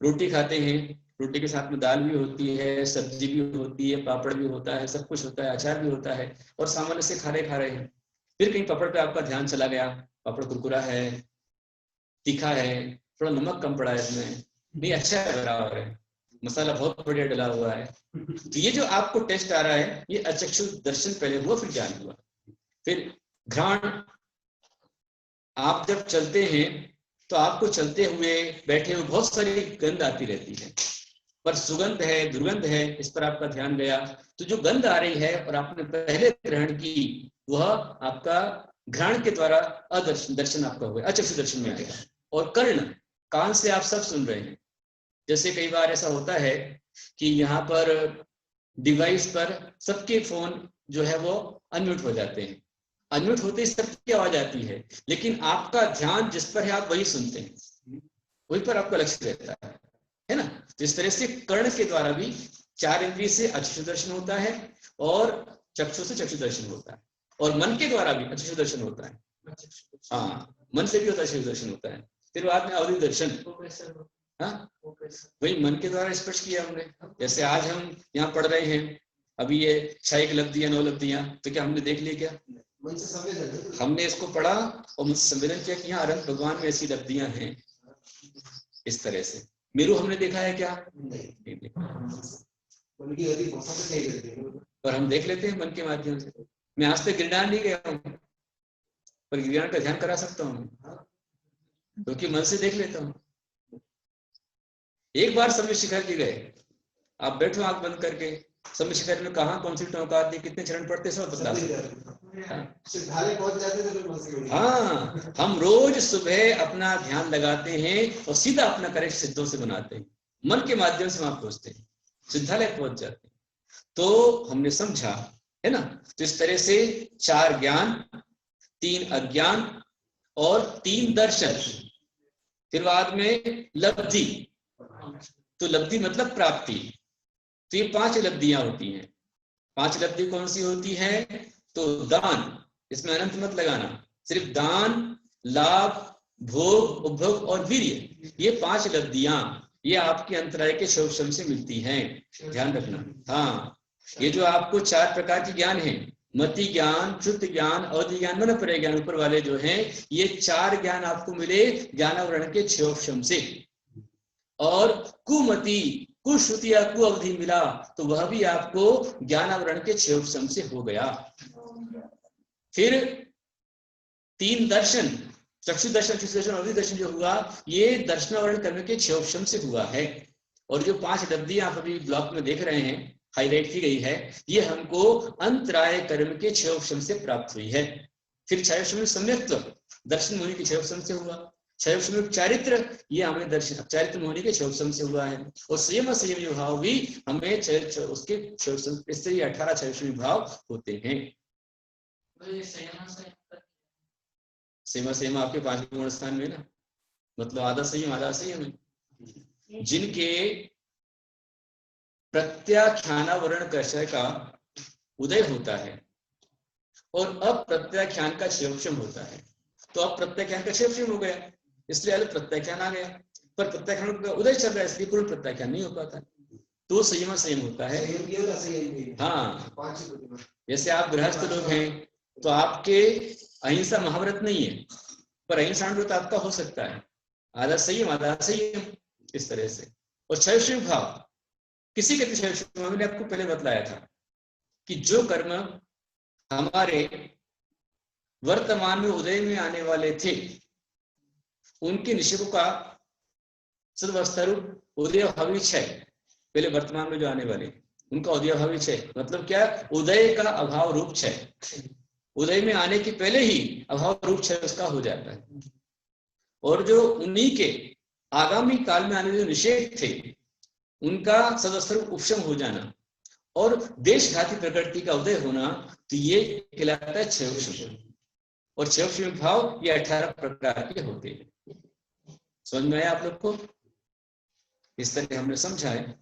रोटी खाते हैं, रोटी के साथ में दाल भी होती है, सब्जी भी होती है, पापड़ भी होता है, सब कुछ होता है, अचार भी होता है, और सामान्य से खा रहे हैं। फिर कहीं पापड़ पे आपका ध्यान चला गया, पापड़ कुरकुरा है, तीखा है, थोड़ा नमक कम पड़ा है इसमें, नहीं अच्छा है, बराबर है, मसाला बहुत बढ़िया डला हुआ है। तो ये जो आपको टेस्ट आ रहा है, ये अचक्षु दर्शन पहले हुआ, फिर ज्ञान हुआ। फिर घ्राण, आप जब चलते हैं तो आपको चलते हुए, बैठे हुए बहुत सारी गंध आती रहती है, पर सुगंध है, दुर्गंध है, इस पर आपका ध्यान गया, तो जो गंध आ रही है और आपने पहले ग्रहण की, वह आपका घ्राण के द्वारा दर्शन आपका हुआ, अचक्षु दर्शन में आएगा। और कर्ण, कान से आप सब सुन रहे हैं। जैसे कई बार ऐसा होता है कि यहाँ पर डिवाइस पर सबके फोन जो है वो अनम्यूट हो जाते हैं, अनम्यूट होते ही सबकी आवाज आती है, लेकिन आपका ध्यान जिस पर है आप वही सुनते हैं, वही पर आपका लक्ष्य रहता है ना? तो इस तरह से कर्ण के द्वारा भी 4 इंद्रिय से अचक्षु दर्शन होता है, और चक्षु से चक्षु दर्शन होता है, और मन के द्वारा भी अचक्षु दर्शन होता है। हाँ, मन से भी होता है, अचक्षु दर्शन होता है। फिर बाद में अवधि दर्शन, हाँ, वही मन के द्वारा स्पर्श किया हमने। जैसे आज हम यहाँ पढ़ रहे हैं, अभी ये 6 लब्धियां 9 लब्धियां, तो क्या हमने देख लिया? क्या मन से संवेदन, हमने इसको पढ़ा और मन से संवेदन किया कि यहाँ अनंत भगवान में ऐसी लब्धियां हैं। इस तरह से मेरू हमने देखा है क्या? नहीं देखा, पर हम देख लेते हैं मन के माध्यम से। मैं आज तक गिरनार नहीं गया हूँ, पर गिरनार का ध्यान करा सकता हूँ, क्योंकि मन से देख लेता हूँ। एक बार समय शिखर की गए, आप बैठो आंख बंद करके, समय शिखर में कहाँ कौन सी टोंका आती, कितने चरण पड़ते, सब बता सकते। हाँ, हम रोज सुबह अपना ध्यान लगाते हैं और सीधा अपना करेक्ट सिद्धों से बनाते हैं, मन के माध्यम से वहां पहुंचते हैं, सिद्धालय पहुंच जाते हैं। तो हमने समझा है ना? तो इस तरह से 4 ज्ञान, 3 अज्ञान और 3 दर्शन, फिर बाद में लब्धि। तो लब्धि मतलब प्राप्ति। तो ये 5 लब्धियां होती हैं। 5 लब्धि कौन सी होती है? तो दान, इसमें अनंत मत लगाना, सिर्फ दान, लाभ, भोग, उपभोग और वीर्य, ये 5 लब्धियां, ये आपके अंतराय के शोषण से मिलती हैं, ध्यान रखना। हाँ, ये जो आपको 4 प्रकार के ज्ञान हैं, मति ज्ञान, शुद्ध ज्ञान, अवधि ज्ञान, मन पर ज्ञान, ऊपर वाले जो हैं, ये 4 ज्ञान आपको मिले ज्ञानावरण के क्षोभम से। और कुमति, कुश्रुति या कुअवधि मिला तो वह भी आपको ज्ञानावरण के क्षोभम से हो गया। फिर 3 दर्शन, चक्षु दर्शन, दर्शन, अवधि दर्शन जो हुआ, ये दर्शनावरण करने के क्षोभम से हुआ है। और जो 5 लब्धियां आप अभी ब्लॉक में देख रहे हैं, हाईलाइट की गई है, ये हमको अंतराय कर्म के क्षयोक्षम से प्राप्त हुई है। फिर क्षयोक्षम सम्यक्त्व, दर्शन मुनि के क्षयोक्षम से हुआ। क्षयोक्षम चारित्र, ये हमें दर्शन चारित्र मुनि के क्षयोक्षम से हुआ है। और संयम संयम भाव भी हमें उसके क्षयोक्षम, इस तरह 18 क्षयोक्षम भाव होते हैं। सेमा सेमा आपके 5 गुण स्थान में ना, मतलब आधा संयम आधा संयम है। जिनके प्रत्याख्यानावरण कषय का उदय होता है और अप्रत्याख्यान का क्षयोक्षम होता है, तो अब प्रत्याख्यान का क्षयोक्षम हो गया, इसलिए अलग प्रत्याख्यान आ गया। पर प्रत्याख्यान का उदय चल रहा है, इसलिए पूर्ण प्रत्याख्यान नहीं हो पाता, तो संयम संयम होता है। हाँ, जैसे आप गृहस्थ लोग हैं तो आपके अहिंसा महाव्रत नहीं है, पर अहिंसा व्रत आपका हो सकता है, आधा संयम आधा संयम, इस तरह से। और क्षयोक्षम भाव किसी कहते क्षय मैंने आपको पहले बतलाया था कि जो कर्म हमारे वर्तमान में उदय में आने वाले थे उनके निषेधों का सदवस्था रूप उदयभावी क्षय, पहले वर्तमान में जो आने वाले उनका उदयभावी क्षय मतलब क्या, उदय का अभाव रूप क्षय, उदय में आने के पहले ही अभाव रूप क्षय उसका हो जाता है। और जो उन्हीं के आगामी काल में आने जो निषेध थे उनका सदस्वरूप उपशम हो जाना और देशघाती प्रकृति का उदय होना, तो ये कहलाता है क्षयोक्षम। और क्षयोक्षम भाव ये 18 प्रकार के होते हैं। समझ में आया आप लोग को? इस तरह हमने समझा है।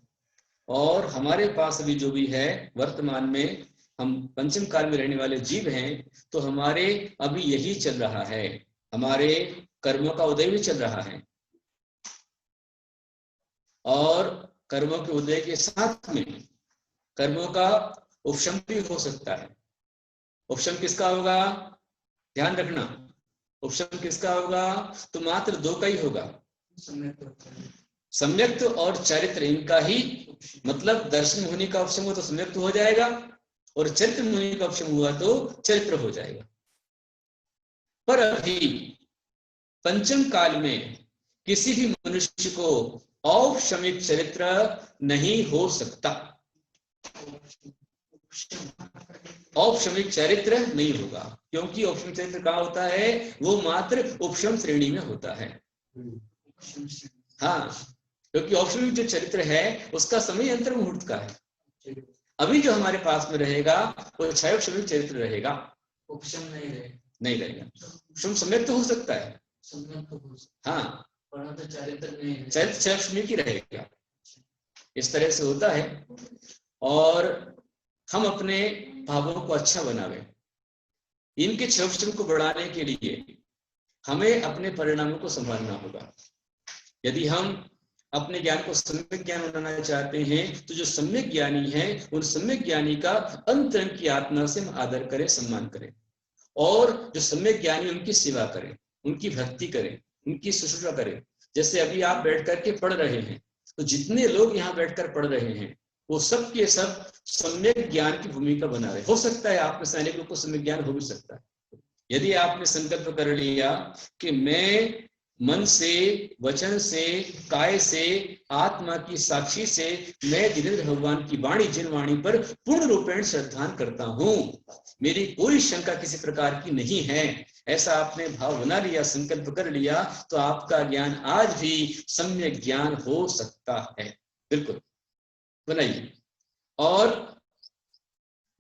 और हमारे पास अभी जो भी है वर्तमान में, हम पंचम काल में रहने वाले जीव हैं, तो हमारे अभी यही चल रहा है, हमारे कर्मों का उदय भी चल रहा है और कर्मों के उदय के साथ में कर्मों का उपशम भी हो सकता है। उपशम किसका होगा, ध्यान रखना, उपशम किसका होगा, तो मात्र 2 का ही होगा, सम्यक्त और चरित्र, इनका ही मतलब दर्शन मुनि का उपशम हुआ तो सम्यक्त हो जाएगा और चरित्र मुनि का उपशम हुआ तो चरित्र हो जाएगा। पर अभी पंचम काल में किसी भी मनुष्य को औपशमिक चरित्र नहीं हो सकता, औपशमिक चरित्र नहीं होगा, क्योंकि औपशमिक चरित्र कहाँ होता है, वो मात्र उपशम श्रेणी में होता है। हाँ, क्योंकि औपशमिक जो चरित्र है उसका समय अंतर मुहूर्त का है। अभी जो हमारे पास में रहेगा वो क्षयोपशमिक चरित्र रहेगा, उपशम नहीं रहेगा। उपशम सम्यक तो हो सकता है, हाँ, परंतु चरित्र नहीं, चरित्र क्षयोपशमिक ही रहेगा। इस तरह से होता है। और हम अपने भावों को अच्छा बनावे, इनके क्षयोपशम को बढ़ाने के लिए हमें अपने परिणामों को संभालना होगा। यदि हम अपने ज्ञान को सम्यक ज्ञान बनाना चाहते हैं तो जो सम्यक ज्ञानी है उन सम्यक ज्ञानी का अंतरंग की आत्मा से हम आदर करें, सम्मान करें, और जो सम्यक ज्ञानी उनकी सेवा करें, उनकी भक्ति करें, उनकी शुश्रूषा करें। जैसे अभी आप बैठ करके पढ़ रहे हैं तो जितने लोग यहाँ बैठकर पढ़ रहे हैं वो सब के सब सम्यक ज्ञान की भूमिका बना रहे। हो सकता है आप में से अनेक लोग को सम्यक ज्ञान हो भी सकता है। यदि आपने संकल्प कर लिया कि मैं मन से, वचन से, काय से, आत्मा की साक्षी से मैं जिनेंद्र भगवान की वाणी जिन वाणी पर पूर्ण रूपेण श्रद्धान करता हूं, मेरी कोई शंका किसी प्रकार की नहीं है, ऐसा आपने भाव बना लिया, संकल्प कर लिया, तो आपका ज्ञान आज भी सम्यक ज्ञान हो सकता है। बिल्कुल बनाइए। और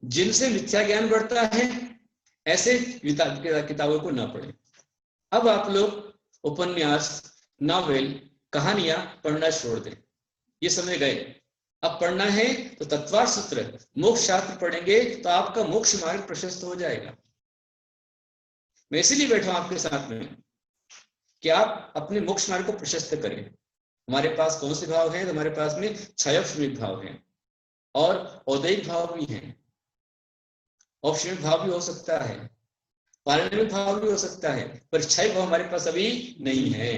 जिनसे मिथ्या ज्ञान बढ़ता है ऐसे किताबों को ना पढ़ें। अब आप लोग उपन्यास, नॉवेल, कहानियां पढ़ना छोड़ दें, ये समय गए। अब पढ़ना है तो तत्वार्थ सूत्र, मोक्ष शास्त्र पढ़ेंगे तो आपका मोक्ष मार्ग प्रशस्त हो जाएगा। मैं इसीलिए बैठा हूं आपके साथ में कि आप अपने मोक्ष मार्ग को प्रशस्त करें। हमारे पास कौन से भाव हैं? हमारे पास में क्षयोपशमिक भाव हैं और औदैहिक भाव भी हैं। औपशमिक भाव भी हो सकता है, पारिणामिक भाव भी हो सकता है, पर क्षय भाव हमारे पास अभी नहीं है।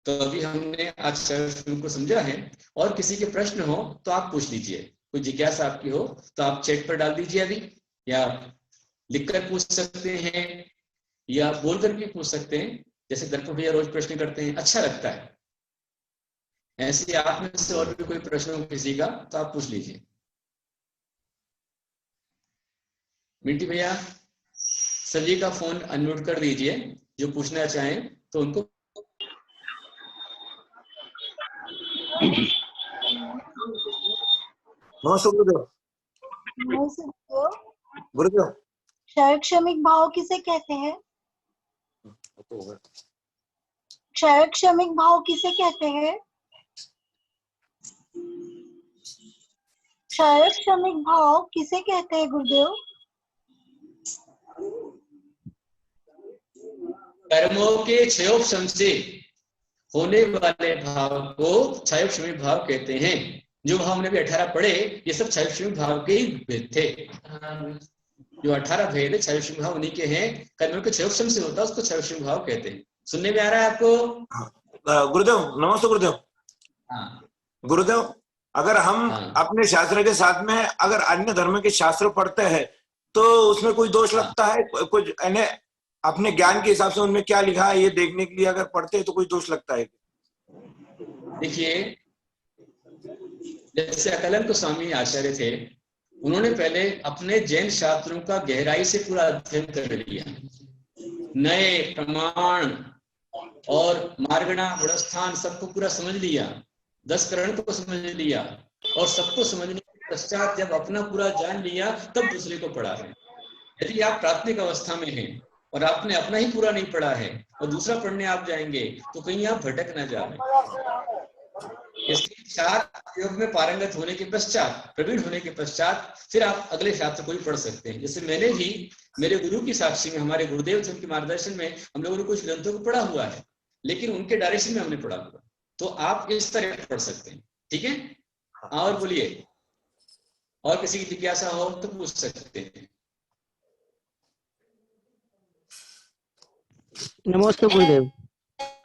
तो अभी हमने आज क्षयोपशमिक को समझा है। और किसी के प्रश्न हो तो आप पूछ लीजिए, कोई जिज्ञासा आपकी हो तो आप चैट पर डाल दीजिए अभी, या लिखकर पूछ सकते हैं या बोलकर भी पूछ सकते हैं। जैसे दर्पण भैया रोज प्रश्न करते हैं, अच्छा लगता है। ऐसे आप में से और भी कोई प्रश्न हो किसी का तो आप पूछ लीजिए। मिंटी भैया सभी का फोन अनम्यूट कर दीजिए, जो पूछना चाहें तो उनको। गुरुदेव, क्षयक्षमिक भाव किसे कहते हैं? क्षयक्षमिक भाव किसे कहते हैं? क्षयक्षमिक भाव किसे कहते हैं गुरुदेव? कर्मों के क्षयोपशम से होने वाले भाव को क्षयोपशमिक भाव कहते हैं। जो भाव हमने भी 18 पढ़े, ये सब क्षयोपशमिक भाव के ही भेद थे। जो 18 भेद है क्षयोपशमिक भाव उन्हीं के हैं। कर्मों के क्षयोपशम से होता है, उसको क्षयोपशमिक भाव कहते हैं। सुनने में आ रहा है आपको? गुरुदेव नमस्ते। गुरुदेव, हाँ गुरुदेव अगर हम हाँ। अपने शास्त्र के साथ में अगर अन्य धर्म के शास्त्र पढ़ते हैं तो उसमें कोई दोष हाँ। लगता है? कुछ यानी अपने ज्ञान के हिसाब से उनमें क्या लिखा है ये देखने के लिए अगर पढ़ते हैं तो कोई दोष लगता है? देखिए, जैसे अकलंक स्वामी आचार्य थे, उन्होंने पहले अपने जैन शास्त्रों का गहराई से पूरा अध्ययन कर लिया, नए प्रमाण और मार्गणा गुणस्थान सबको पूरा समझ लिया, 10 करण को समझ लिया, और सबको समझने के पश्चात जब अपना पूरा जान लिया तब दूसरे को पढ़ा है। यदि आप प्राथमिक अवस्था में हैं और आपने अपना ही पूरा नहीं पढ़ा है और दूसरा पढ़ने आप जाएंगे तो कहीं आप भटक न जाए। इसलिए 4 योग में पारंगत होने के पश्चात, प्रवीण होने के पश्चात फिर आप अगले शास्त्र को भी पढ़ सकते हैं। जैसे मैंने भी मेरे गुरु की साक्षी में, हमारे गुरुदेव थे, उनके मार्गदर्शन में हम लोगों ने कुछ ग्रंथों को पढ़ा हुआ है, लेकिन उनके डायरेक्शन में हमने पढ़ा हुआ, तो आप इस तरह पढ़ सकते हैं। ठीक है, और बोलिए, और किसी की जिज्ञासा हो तो पूछ सकते हैं। नमस्ते गुरुदेव।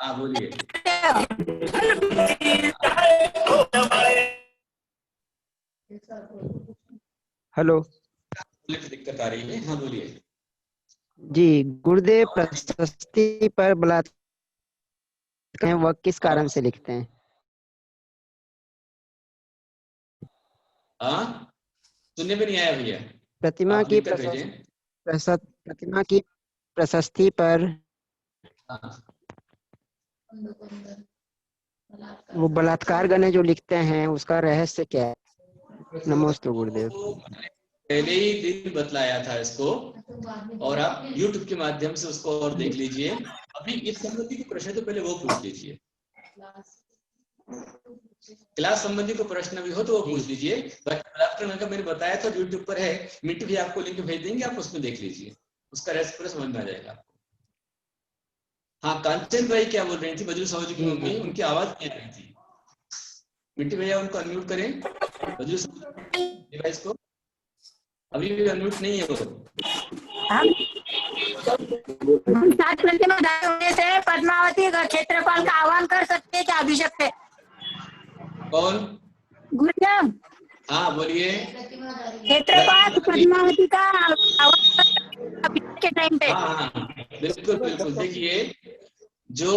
हाँ बोलिए। हेलो दिक्कत आ रही है? हाँ बोलिए। जी, गुरुदेव प्रशस्ति पर बलात्कार वह किस कारण से लिखते हैं? हाँ, सुनने में नहीं आया भैया। प्रतिमा आप की लिख कर भेजें। प्रतिमा की प्रशस्ति पर हाँ। वो बलात्कार गने जो लिखते हैं उसका रहस्य क्या है? नमस्ते गुरुदेव। पहले ही दिन बतलाया था इसको, और आप YouTube के माध्यम से उसको और देख लीजिए। अभी इस संबंधी के प्रश्न तो पहले वो पूछ लीजिए, क्लास संबंधी को प्रश्न भी हो तो वो पूछ लीजिए। बाकी बलात्कार का मैंने बताया था, YouTube पर है, मिट्टू भी आपको लिंक भेज देंगे, आप उसमें देख लीजिए, उसका रहस्य पूरा समझ में आ जाएगा आपको। हाँ, कांचन भाई क्या बोल रही थी, बजरू साहू जी की मम्मी, उनकी आवाज नहीं आ रही थी। मिट्टी भैया उनको अनम्यूट करें, बजरू डिवाइस को, अभी भी अनम्यूट नहीं है वो। हम 7 प्रतिमा होने से पद्मावती क्षेत्रपाल का आह्वान कर सकते हैं क्या अभिषेक पे? कौन? गुरुदेव। हाँ बोलिए। क्षेत्रपाल पद्मावती का आह्वान अभिषेक के टाइम पे। हाँ बिल्कुल बिल्कुल। देखिए, जो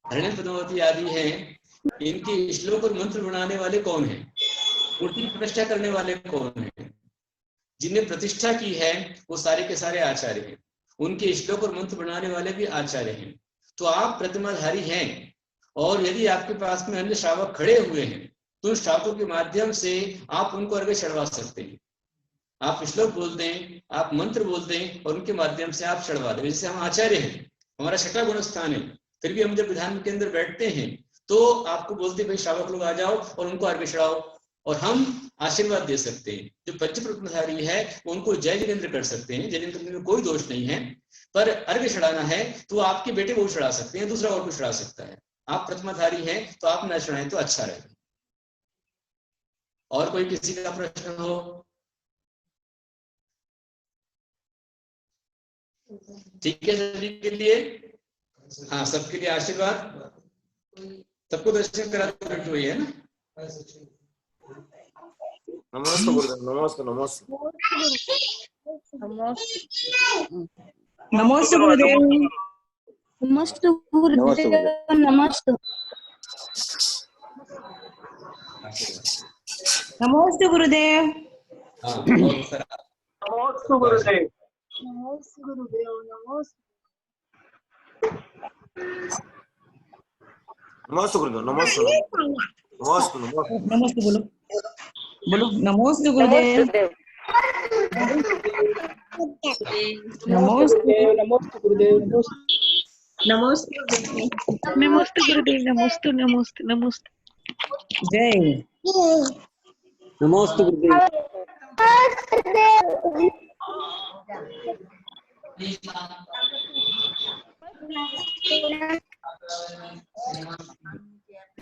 हरिणेन्द्र पद्मावती आदि हैं, इनके श्लोक और मंत्र बनाने वाले कौन हैं? मूर्ति की प्रतिष्ठा करने वाले कौन हैं? जिन्हें प्रतिष्ठा की है वो सारे के सारे आचार्य हैं, उनके श्लोक और मंत्र बनाने वाले भी आचार्य हैं। तो आप प्रतिमाधारी हैं, और यदि आपके पास में अन्य श्रावक खड़े हुए हैं तो उन श्रावकों के माध्यम से आप उनको अर्घ्य चढ़वा सकते हैं। आप श्लोक बोलते हैं, आप मंत्र बोलते हैं, और उनके माध्यम से आप चढ़वा दें। जैसे हम आचार्य हैं, हमारा 6वां गुण स्थान है, फिर भी हम जब विधान के अंदर बैठते हैं तो आपको बोलते हैं भाई श्रावक लोग आ जाओ और उनको अर्घ्य चढ़ाओ, और हम आशीर्वाद दे सकते हैं। जो पंचप्रत्नधारी है उनको जय जिनेन्द्र कर सकते हैं, जिनेन्द्र में कोई दोष नहीं है, पर अर्घ्य चढ़ाना है तो आपके बेटे वो चढ़ा सकते हैं, दूसरा और भी चढ़ा सकता है। आप प्रतिमाधारी हैं तो आप न चढ़ाएं तो अच्छा रहेगा। और कोई किसी का प्रश्न हो? ठीक है सभी के लिए? हाँ, सबके लिए आशीर्वाद। सबको दर्शन करा बैठी हुई है ना? नमस्ते गुरुदेव। नमस्ते नमस्ते नमस्ते गुरुदेव। नमस्ते गुरुदेव। नमस्ते नमस्ते गुरुदेव। हाँ, नमस्ते गुरुदेव। नमस्ते गुरुदेव। नमस्ते गुरुदेव। नमस्ते नमस्ते नमस्ते नमस्ते बोलो बोलो। नमस्ते गुरुदेव। नमस्ते नमस्ते गुरुदेव। नमस्ते नमस्ते गुरुदेव। नमस्ते नमस्ते नमस्ते। जय। नमस्ते गुरुदेव।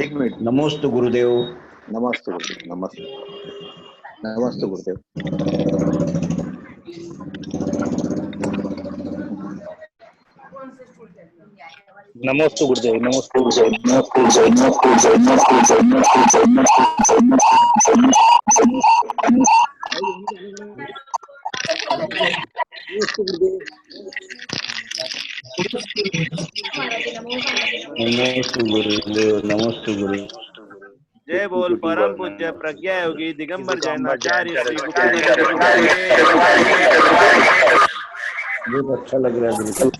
एक मिनट। नमस्ते गुरुदेव। नमस्ते गुरुदेव। नमस्ते नमस्ते गुरुदेव। नमोस्तु गुरुदेव, नमोस्तु गुरुदेव, नमोस्तु गुरुदेव, नमोस्तु गुरु। जय बोल परम पूज्य प्रज्ञा योगी दिगंबर जैनाचार्य श्री बहुत अच्छा लग रहा है बिल्कुल।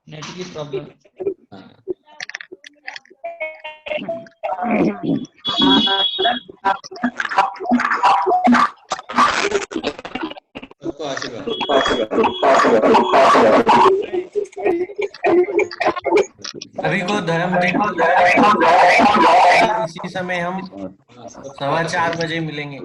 नेट की प्रॉब्लम। सबको आशीर्वाद। सभी को धर्म इसी समय हम 4:15 बजे मिलेंगे।